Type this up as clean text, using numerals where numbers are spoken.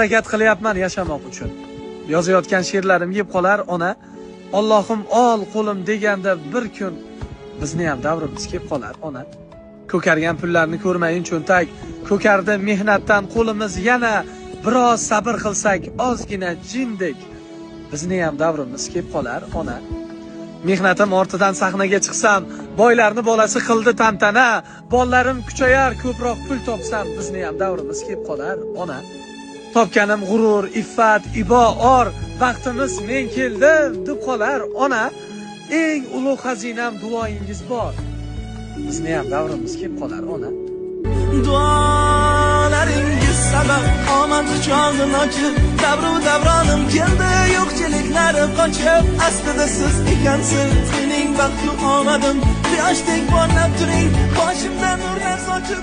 Harakat qilyapman yashamoq uchun. Yozayotgan she'rlarim yeb qolar ona. Allohim ol qo'lim deganda bir kun bizni ham davrimiz kelib qolar ona. Ko'kargan pullarni ko'rmayin cho'ntak, ko'kardi mehnatdan qo'limiz yana biroz sabr qilsak ozgina jindek bizni ham davrimiz kelib qolar ona. Mehnatim ortidan sahnaga chiqsam, boylarni bolasi qildi tantana, bollarim kuchayar ko'proq pul topsam bizni ham davrimiz kelib qolar ona. Topganim g'urur, iffat, ibo, or, vaqtimiz men keldim deb qolar ona. Eng ulug' xazinam duoyingiz bor. Bizni ham davrimiz kelib qolar ona. Duolaringiz sabab omad quchog'ini ochib, davronim keldi, yo'qchiliklar qochib, aslida siz ekansiz mening baxtli omadim. Quyoshdek porlab turing, boshimdan nurlar sochib